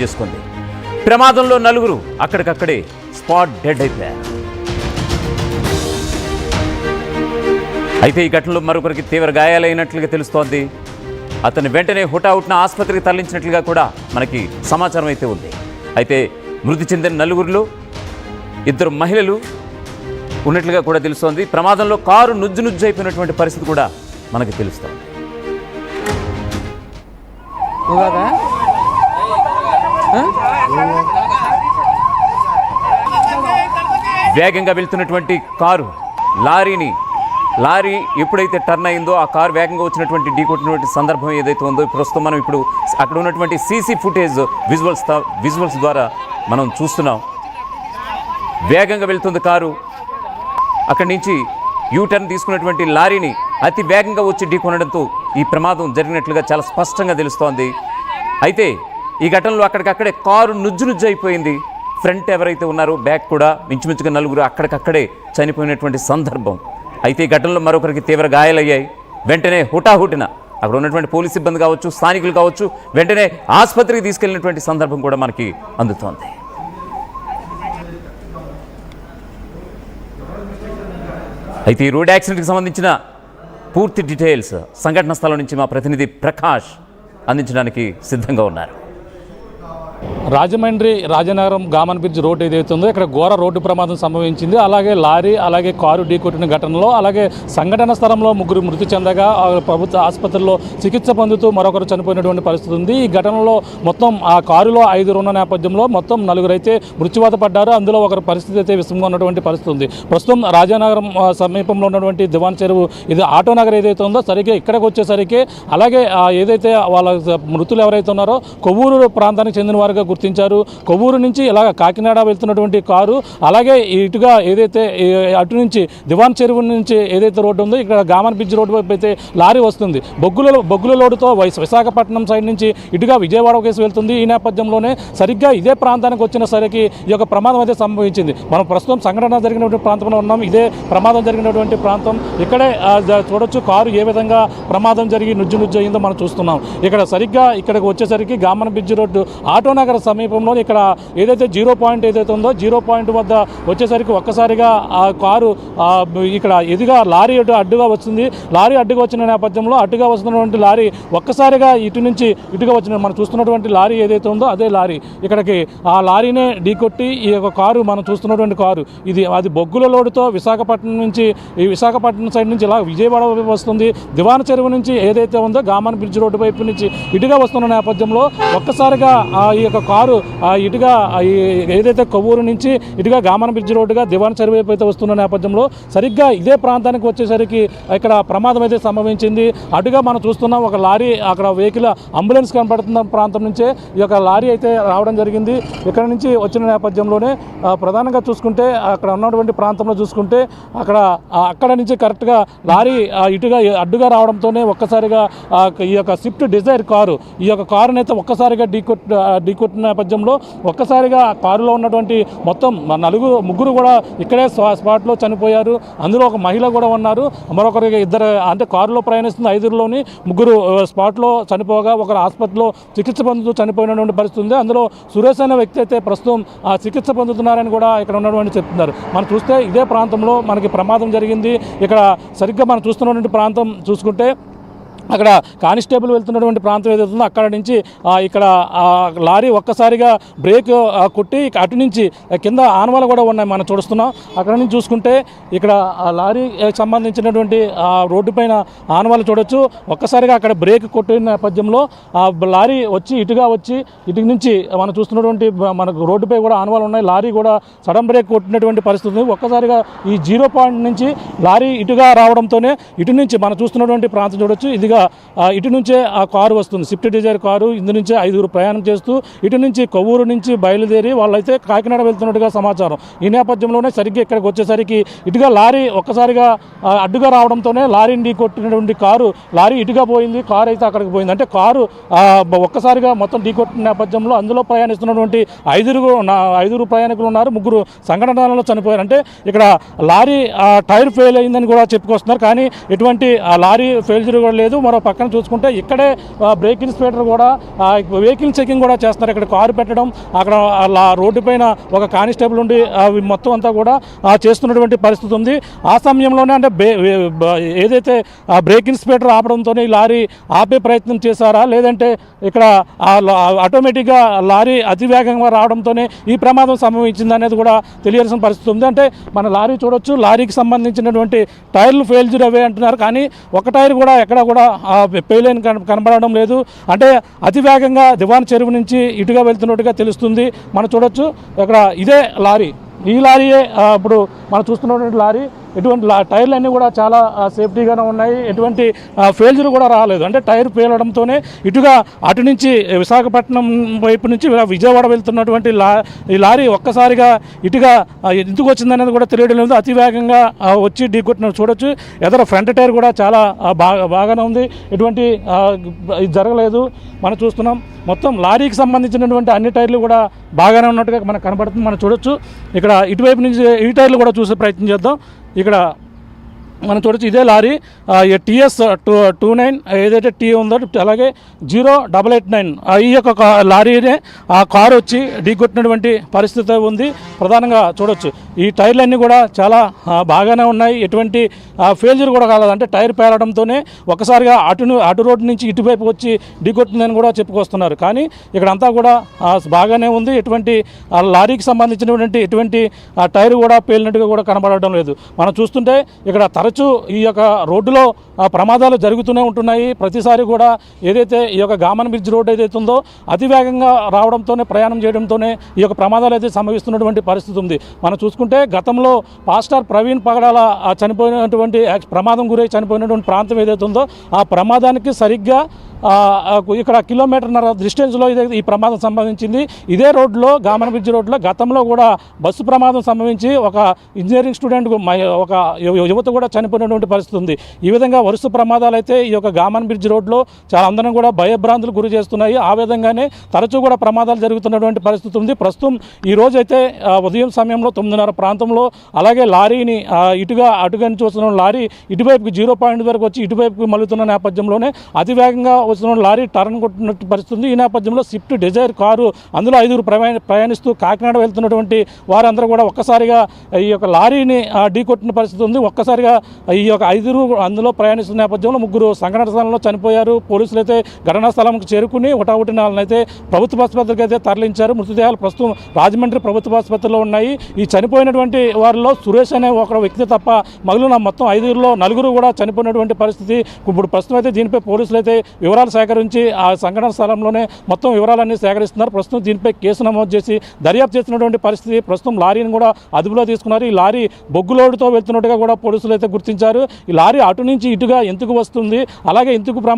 చేసుకుంది. ప్రమాదంలో నలుగురు అక్కడికక్కడే స్పాట్ డెడ్ అయిపోయారు. అయితే ఈ ఘటనలో మరొకరికి తీవ్ర గాయాలైనట్లుగా తెలుస్తోంది. అతను వెంటనే హుటాహుటిన ఆసుపత్రికి తరలించినట్లుగా కూడా మనకి సమాచారం అయితే ఉంది. అయితే మృతి చెందిన నలుగురిలో 2 మహిళలు ఉన్నట్లుగా కూడా తెలుస్తోంది. ప్రమాదంలో కారు నుజ్జు అయిపోయినటువంటి పరిస్థితి కూడా మనకి తెలుస్తోంది. వేగంగా వెళ్తున్నటువంటి కారు లారీ ఎప్పుడైతే టర్న్ అయిందో ఆ కారు వేగంగా వచ్చినటువంటి ఢీకొట్టినటువంటి సందర్భం ఏదైతే ఉందో ప్రస్తుతం మనం ఇప్పుడు అక్కడ ఉన్నటువంటి సీసీ ఫుటేజ్ విజువల్స్ ద్వారా మనం చూస్తున్నాం. వేగంగా వెళ్తుంది కారు. అక్కడి నుంచి యూటర్న్ తీసుకున్నటువంటి లారీని అతి వేగంగా వచ్చి ఢీకొనడంతో ఈ ప్రమాదం జరిగినట్లుగా చాలా స్పష్టంగా తెలుస్తోంది. అయితే ఈ ఘటనలో అక్కడికక్కడే కారు నుజ్జు అయిపోయింది. ఫ్రంట్ ఎవరైతే ఉన్నారో బ్యాక్ కూడా మించుమించుగా నలుగురు అక్కడికక్కడే చనిపోయినటువంటి సందర్భం. అయితే ఈ ఘటనలో మరొకరికి తీవ్ర గాయాలయ్యాయి. వెంటనే హుటాహుటిన అక్కడ ఉన్నటువంటి పోలీస్ సిబ్బంది కావచ్చు, స్థానికులు కావచ్చు, వెంటనే ఆసుపత్రికి తీసుకెళ్లినటువంటి సందర్భం కూడా మనకి అందుతోంది. అయితే ఈ రోడ్ యాక్సిడెంట్కి సంబంధించిన పూర్తి డీటెయిల్స్ సంఘటన స్థలం నుంచి మా ప్రతినిధి ప్రకాష్ అందించడానికి సిద్ధంగా ఉన్నారు. Rajahmundry Rajanagaram Gammon bridge road ఏదైతే ఉందో ఇక్కడ ఘోర రోడ్డు ప్రమాదం సంభవించింది. అలాగే లారీ అలాగే కారు ఢీకొట్టిన ఘటనలో అలాగే సంఘటన స్థలంలో 3 మృతి చెందగా ప్రభుత్వ ఆసుపత్రిలో చికిత్స పొందుతూ మరొకరు చనిపోయినటువంటి పరిస్థితి ఉంది. ఈ ఘటనలో మొత్తం ఆ కారులో 5 ఉన్న నేపథ్యంలో మొత్తం 4 అయితే మృత్యువాత పడ్డారు. అందులో ఒకరి పరిస్థితి అయితే విషమంగా ఉన్నటువంటి పరిస్థితి ఉంది. ప్రస్తుతం రాజానగరం సమీపంలో ఉన్నటువంటి దివాన్ చెరువు ఇది ఆటో నగర్ ఏదైతే ఉందో సరిగ్గా ఇక్కడికి వచ్చేసరికి అలాగే ఏదైతే వాళ్ళ మృతులు ఎవరైతే ఉన్నారో కొవ్వూరు ప్రాంతానికి చెందిన వారుగా గుర్తించారు. కొవ్వూరు నుంచి ఇలాగ కాకినాడ వెళ్తున్నటువంటి కారు అలాగే ఇటుగా ఏదైతే అటు నుంచి దివాన్ చెరువు నుంచి ఏదైతే రోడ్డు ఉందో ఇక్కడ గామన్ బ్రిడ్జ్ రోడ్డు వైపు అయితే లారీ వస్తుంది. బొగ్గుల లోడుతో విశాఖపట్నం సైడ్ నుంచి ఇటుగా విజయవాడ కేసు వెళ్తుంది. ఈ నేపథ్యంలోనే సరిగ్గా ఇదే ప్రాంతానికి వచ్చిన సరికి ఈ యొక్క ప్రమాదం అయితే సంభవించింది. మనం ప్రస్తుతం సంఘటన జరిగినటువంటి ప్రాంతంలో ఉన్నాం. ఇదే ప్రమాదం జరిగినటువంటి ప్రాంతం. ఇక్కడే చూడొచ్చు కారు ఏ విధంగా ప్రమాదం జరిగి నుజ్జు అయిందో మనం చూస్తున్నాం. ఇక్కడ సరిగ్గా ఇక్కడికి వచ్చేసరికి Gammon bridge road auto Nagar సమీపంలో ఇక్కడ ఏదైతే 0 పాయింట్ ఏదైతే ఉందో 0 పాయింట్ వద్ద వచ్చేసరికి ఒక్కసారిగా ఆ కారు ఇక్కడ ఎదుగా లారీ అడ్డుగా వస్తుంది. లారీ అడ్డుగా వచ్చిన నేపథ్యంలో అడ్డుగా వస్తున్నటువంటి లారీ ఒక్కసారిగా ఇటు నుంచి ఇటుగా వచ్చిన మనం చూస్తున్నటువంటి లారీ ఏదైతే ఉందో అదే లారీ ఇక్కడికి ఆ లారీనే ఢీకొట్టి ఈ యొక్క కారు మనం చూస్తున్నటువంటి కారు అది బొగ్గుల లోడుతో విశాఖపట్నం సైడ్ నుంచి ఇలా విజయవాడ వైపు వస్తుంది. దివాన్ చెరువు నుంచి ఏదైతే ఉందో గామన్ బ్రిడ్జ్ రోడ్డు వైపు నుంచి ఇటుగా వస్తున్న నేపథ్యంలో ఒక్కసారిగా ఈ యొక్క కారు ఇటుగా ఏదైతే కొవ్వూరు నుంచి ఇటుగా గామన్ బ్రిడ్జ్ రోడ్డుగా దివాన్ చెరువు వైపు అయితే వస్తున్న నేపథ్యంలో సరిగ్గా ఇదే ప్రాంతానికి వచ్చేసరికి ఇక్కడ ప్రమాదం అయితే సంభవించింది. అటుగా మనం చూస్తున్నాం ఒక లారీ అక్కడ వెహికల్ అంబులెన్స్ కనపడుతున్న ప్రాంతం నుంచే ఈ యొక్క లారీ అయితే రావడం జరిగింది. ఇక్కడ నుంచి వచ్చిన నేపథ్యంలోనే ప్రధానంగా చూసుకుంటే అక్కడ ఉన్నటువంటి ప్రాంతంలో చూసుకుంటే అక్కడ నుంచి కరెక్ట్గా లారీ ఇటుగా అడ్డుగా రావడంతోనే ఒక్కసారిగా ఈ యొక్క స్విఫ్ట్ డిజైర్ కారు ఈ యొక్క కారుని అయితే ఒక్కసారిగా ఢీకొట్టిన నేపథ్యంలో ఒక్కసారిగా కారులో ఉన్నటువంటి మొత్తం 3 కూడా ఇక్కడే స్పాట్లో చనిపోయారు. అందులో ఒక మహిళ కూడా ఉన్నారు. మరొకరికి 2 అంటే కారులో ప్రయాణిస్తున్న 5లోని 3 స్పాట్లో చనిపోగా ఒకరు ఆసుపత్రిలో చికిత్స పొందుతూ చనిపోయినటువంటి పరిస్థితి ఉంది. అందులో సురేష్ అనే వ్యక్తి అయితే ప్రస్తుతం చికిత్స పొందుతున్నారని కూడా ఇక్కడ ఉన్నటువంటి చెప్తున్నారు. మనం చూస్తే ఇదే ప్రాంతంలో మనకి ప్రమాదం జరిగింది. ఇక్కడ సరిగ్గా మనం చూస్తున్నటువంటి ప్రాంతం చూసుకుంటే అక్కడ కానిస్టేబుల్ వెళ్తున్నటువంటి ప్రాంతం ఏదైతుందో అక్కడ నుంచి ఇక్కడ లారీ ఒక్కసారిగా బ్రేక్ కొట్టి అటు నుంచి కింద ఆనవాళ్ళు కూడా ఉన్నాయి మనం చూస్తున్నాం. అక్కడ నుంచి చూసుకుంటే ఇక్కడ లారీ సంబంధించినటువంటి రోడ్డు పైన ఆనవాళ్ళు చూడొచ్చు. ఒక్కసారిగా అక్కడ బ్రేక్ కొట్టిన నేపథ్యంలో లారీ ఇటు నుంచి మనం చూస్తున్నటువంటి మనకు రోడ్డుపై కూడా ఆనవాళ్ళు ఉన్నాయి. లారీ కూడా సడన్ బ్రేక్ కొట్టినటువంటి పరిస్థితి ఉంది. ఒక్కసారిగా ఈ 0 పాయింట్ నుంచి లారీ ఇటుగా రావడంతోనే ఇటు నుంచి మనం చూస్తున్నటువంటి ప్రాంతం చూడొచ్చు. ఇదిగా ఇటు నుంచే ఆ కారు వస్తుంది. స్విఫ్ట్ డిజైర్ కారు ఇందు నుంచే 5 ప్రయాణం చేస్తూ ఇటు నుంచి కొవ్వూరు నుంచి బయలుదేరి వాళ్ళైతే కాకినాడ వెళ్తున్నట్టుగా సమాచారం. ఈ నేపథ్యంలోనే సరిగ్గా ఇక్కడికి వచ్చేసరికి ఇటుగా లారీ ఒక్కసారిగా అడ్డుగా రావడంతోనే లారీని ఢీకొట్టినటువంటి లారీ ఇటుగా పోయింది. కారు అయితే అక్కడికి పోయింది. అంటే కారు ఒక్కసారిగా మొత్తం ఢీకొట్టిన నేపథ్యంలో అందులో ప్రయాణిస్తున్నటువంటి 5 ప్రయాణికులు ఉన్నారు. 3 సంఘటనలో చనిపోయారు. అంటే ఇక్కడ లారీ టైర్ ఫెయిల్ అయిందని కూడా చెప్పుకొస్తున్నారు. కానీ ఎటువంటి లారీ ఫెయిల్యూర్ కూడా లేదు. మరో పక్కన చూసుకుంటే ఇక్కడే బ్రేక్ ఇన్స్పెక్టర్ కూడా వెహికల్ చెకింగ్ కూడా చేస్తున్నారు. ఇక్కడ కారు పెట్టడం, అక్కడ రోడ్డు పైన ఒక కానిస్టేబుల్ ఉండి అవి మొత్తం అంతా కూడా చేస్తున్నటువంటి పరిస్థితి ఉంది. ఆ సమయంలోనే అంటే ఏదైతే బ్రేక్ ఇన్స్పెక్టర్ ఆపడంతో ఈ లారీ ఆపే ప్రయత్నం చేశారా, లేదంటే ఇక్కడ ఆటోమేటిక్గా లారీ అతివేగంగా రావడంతోనే ఈ ప్రమాదం సంభవించింది అనేది కూడా తెలియాల్సిన పరిస్థితి ఉంది. అంటే మన లారీ చూడొచ్చు, లారీకి సంబంధించినటువంటి టైర్లు ఫెయిల్యూర్ అవే అంటున్నారు, కానీ ఒక టైర్ కూడా ఎక్కడ కూడా ఫెయిల్ అయిన కనబడడం లేదు. అంటే అతివేగంగా దివాన్ చెరువు నుంచి ఇటుగా వెళ్తున్నట్టుగా తెలుస్తుంది. మనం చూడొచ్చు ఇక్కడ ఇదే లారీ, ఈ లారీయే ఇప్పుడు మనం చూస్తున్నటువంటి లారీ. ఎటువంటి టైర్లు అన్నీ కూడా చాలా సేఫ్టీగానే ఉన్నాయి, ఎటువంటి ఫెయిల్యూర్ కూడా రాలేదు. అంటే టైర్ పేలడంతోనే ఇటుగా అటు నుంచి విశాఖపట్నం వైపు నుంచి విజయవాడ వెళ్తున్నటువంటి ఈ లారీ ఒక్కసారిగా ఇటుగా ఎందుకు వచ్చిందనేది కూడా తెలియడం లేదు. అతివేగంగా వచ్చి ఢీకొట్టిన చూడొచ్చు. ఎదర ఫ్రంట్ టైర్ కూడా చాలా బాగానే ఉంది, ఎటువంటి ఇది జరగలేదు. మనం చూస్తున్నాం మొత్తం లారీకి సంబంధించినటువంటి అన్ని టైర్లు కూడా బాగానే ఉన్నట్టుగా మనకు కనబడుతుంది. మనం చూడొచ్చు. ఇక్కడ ఇటువైపు నుంచి ఈ టైర్లు కూడా చూసే ప్రయత్నం చేద్దాం. ఇక్కడ మనం చూడొచ్చు ఇదే లారీ TS 29 ఏదైతే టీ ఉందో, అలాగే 0889 ఈ యొక్క లారీనే ఆ కారు వచ్చి ఢీకొట్టినటువంటి పరిస్థితి ఉంది. ప్రధానంగా చూడొచ్చు ఈ టైర్లన్నీ కూడా చాలా బాగానే ఉన్నాయి, ఎటువంటి ఫెయిల్యూర్ కూడా కాలేదు. అంటే టైర్ పేలడంతోనే ఒక్కసారిగా అటు రోడ్డు నుంచి ఇటువైపు వచ్చి ఢీకొట్టిందని కూడా చెప్పుకొస్తున్నారు. కానీ ఇక్కడంతా కూడా బాగానే ఉంది, ఎటువంటి లారీకి సంబంధించినటువంటి ఎటువంటి టైర్ కూడా పేలినట్టుగా కూడా కనబడడం లేదు. మనం చూస్తుంటే ఇక్కడ తరచూ ఈ యొక్క రోడ్డులో ప్రమాదాలు జరుగుతూనే ఉంటున్నాయి. ప్రతిసారి కూడా ఏదైతే ఈ యొక్క గామన్ బ్రిడ్జ్ రోడ్డు ఏదైతే ఉందో అతివేగంగా రావడంతోనే, ప్రయాణం చేయడంతోనే ఈ యొక్క ప్రమాదాలు అయితే సంభవిస్తున్నటువంటి పరిస్థితి ఉంది. మనం చూసుకుంటే గతంలో పాస్టర్ ప్రవీణ్ పగడాల చనిపోయినటువంటి ప్రమాదం గురై చనిపోయినటువంటి ప్రాంతం ఏదైతే ఉందో ఆ ప్రమాదానికి సరిగ్గా ఇక్కడ కిలోమీటర్న్నర డిస్టెన్స్లో ఈ ప్రమాదం సంభవించింది. ఇదే రోడ్లో, గామన్ బ్రిడ్జ్ రోడ్లో గతంలో కూడా బస్సు ప్రమాదం సంభవించి ఒక ఇంజనీరింగ్ స్టూడెంట్ ఒక యువత కూడా చనిపోయినటువంటి పరిస్థితి ఉంది. ఈ విధంగా వరుస ప్రమాదాలు అయితే ఈ యొక్క గామన్ బ్రిడ్జ్ రోడ్లో చాలా అందరం కూడా భయభ్రాంతులు గురి చేస్తున్నాయి. ఆ విధంగానే తరచూ కూడా ప్రమాదాలు జరుగుతున్నటువంటి పరిస్థితి ఉంది. ప్రస్తుతం ఈ రోజైతే ఉదయం సమయంలో 9:30 ప్రాంతంలో అలాగే లారీని అటుగా చూస్తున్న లారీ ఇటువైపుకి 0 పాయింట్ వరకు వచ్చి ఇటువైపుకి మలుతున్న నేపథ్యంలోనే అతివేగంగా వస్తున్న లారీ టర్న్ కొట్టినట్టు పరిస్థితుంది. ఈ నేపథ్యంలో స్విఫ్ట్ డిజైర్ కారు, అందులో 5 ప్రయాణిస్తూ కాకినాడ వెళ్తున్నటువంటి వారందరూ కూడా ఒక్కసారిగా ఈ యొక్క లారీని ఢీకొట్టిన పరిస్థితి ఉంది. ఒక్కసారిగా ఈ యొక్క 5 అందులో ప్రయాణిస్తున్న నేపథ్యంలో 3 సంఘటన స్థలంలో చనిపోయారు. పోలీసులు అయితే ఘటనా స్థలంకి చేరుకుని ఒకటి అయితే ప్రభుత్వ ఆసుపత్రికి అయితే తరలించారు. మృతదేహాలు ప్రస్తుతం రాజమండ్రి ప్రభుత్వ ఆసుపత్రిలో ఉన్నాయి. ఈ చనిపోయినటువంటి వారిలో సురేష్ అనే ఒక వ్యక్తి తప్ప మిగిలిన మొత్తం 5లో 4 కూడా చనిపోయినటువంటి పరిస్థితి. ఇప్పుడు ప్రస్తుతం అయితే దీనిపై పోలీసులు అయితే వివరాలు సేకరించి ఆ సంఘటన స్థలంలోనే మొత్తం వివరాలన్నీ సేకరిస్తున్నారు. ప్రస్తుతం దీనిపై కేసు నమోదు చేసి దర్యాప్తు చేస్తున్నటువంటి పరిస్థితి. ప్రస్తుతం లారీని కూడా అదుపులో తీసుకున్నారు. ఈ లారీ బొగ్గులోడుతో వెళ్తున్నట్టుగా కూడా పోలీసులు అయితే గుర్తించారు. ఈ లారీ అటు నుంచి ఇటుగా ఎందుకు వస్తుంది, అలాగే ఎందుకు